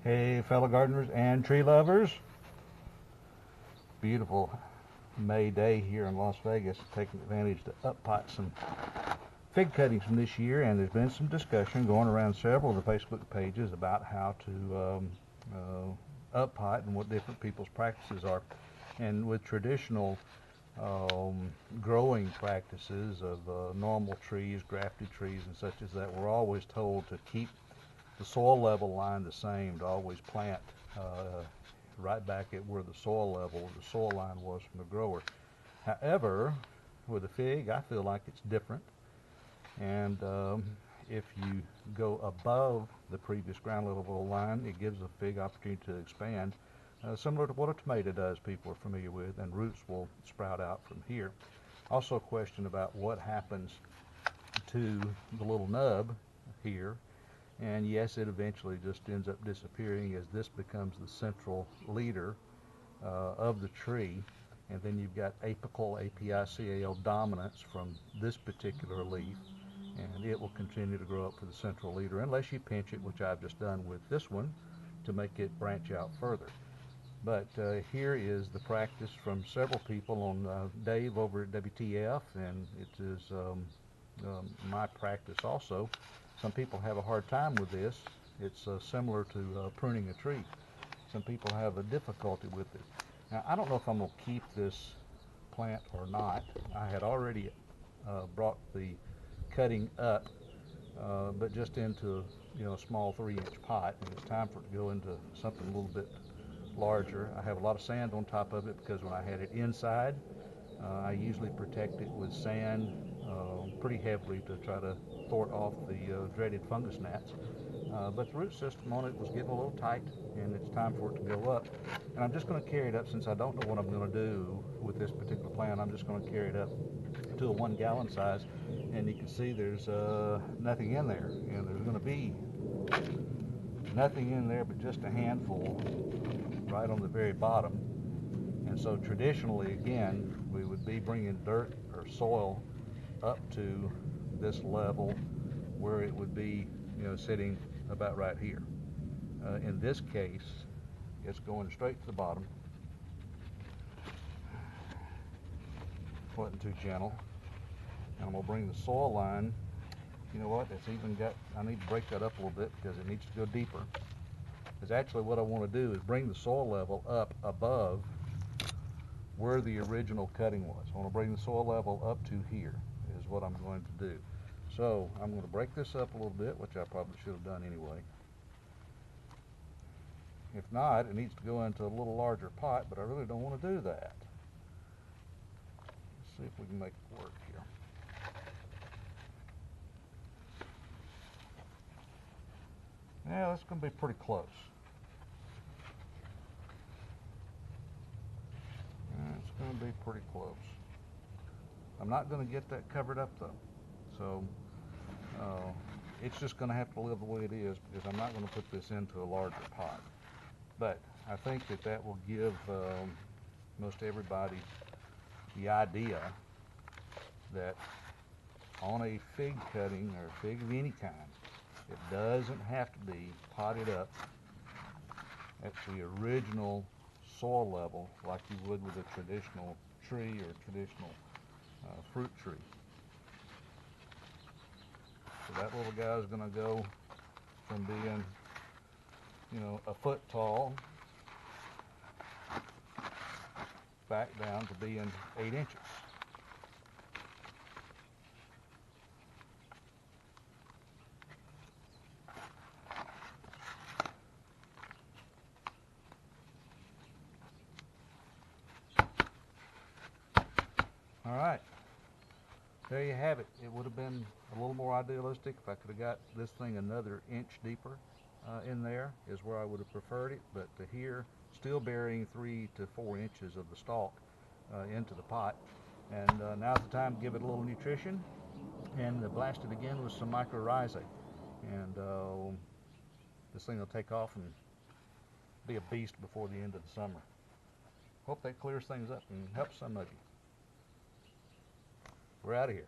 Hey fellow gardeners and tree lovers. Beautiful May day here in Las Vegas, taking advantage to up-pot some fig cuttings from this year, and there's been some discussion going around several of the Facebook pages about how to up-pot and what different people's practices are. And with traditional growing practices of normal trees, grafted trees and such as that, we're always told to keep the soil level line the same, to always plant right back at where the soil level, the soil line was from the grower. However, with a fig, I feel like it's different. And if you go above the previous ground level line, it gives a fig opportunity to expand, similar to what a tomato does, people are familiar with, and roots will sprout out from here. Also a question about what happens to the little nub here. And yes, it eventually just ends up disappearing as this becomes the central leader of the tree. And then you've got apical, A-P-I-C-A-L dominance from this particular leaf, and it will continue to grow up for the central leader unless you pinch it, which I've just done with this one, to make it branch out further. But here is the practice from several people on Dave over at WTF, and it is my practice also. Some people have a hard time with this. It's similar to pruning a tree. Some people have a difficulty with it. Now, I don't know if I'm going to keep this plant or not. I had already brought the cutting up, but just into a small 3-inch pot, and it's time for it to go into something a little bit larger. I have a lot of sand on top of it because when I had it inside, I usually protect it with sand pretty heavily to try to thwart off the dreaded fungus gnats. But the root system on it was getting a little tight, and it's time for it to go up. And I'm just going to carry it up, since I don't know what I'm going to do with this particular plant. I'm just going to carry it up to a 1 gallon size, and you can see there's nothing in there, and there's going to be nothing in there but just a handful right on the very bottom. And so traditionally, again, we would be bringing dirt or soil up to this level where it would be, sitting about right here. In this case, it's going straight to the bottom. Wasn't too gentle. And I'm going to bring the soil line. You know what? It's even got, I need to break that up a little bit because it needs to go deeper. Because actually what I want to do is bring the soil level up above where the original cutting was. I want to bring the soil level up to here is what I'm going to do. So I'm going to break this up a little bit, which I probably should have done anyway. If not, it needs to go into a little larger pot, but I really don't want to do that. Let's see if we can make it work here. Yeah, that's going to be pretty close. It's going to be pretty close. I'm not going to get that covered up though. So it's just going to have to live the way it is, because I'm not going to put this into a larger pot. But I think that that will give most everybody the idea that on a fig cutting or fig of any kind, it doesn't have to be potted up at the original soil level like you would with a traditional tree or traditional fruit tree. So that little guy is going to go from being, a foot tall back down to being 8 inches. All right, there you have it. It would have been a little more idealistic if I could have got this thing another inch deeper in there, is where I would have preferred it. But here, still burying 3 to 4 inches of the stalk into the pot. And now's the time to give it a little nutrition and blast it again with some mycorrhizae. And this thing will take off and be a beast before the end of the summer. Hope that clears things up and helps some of you. We're out of here.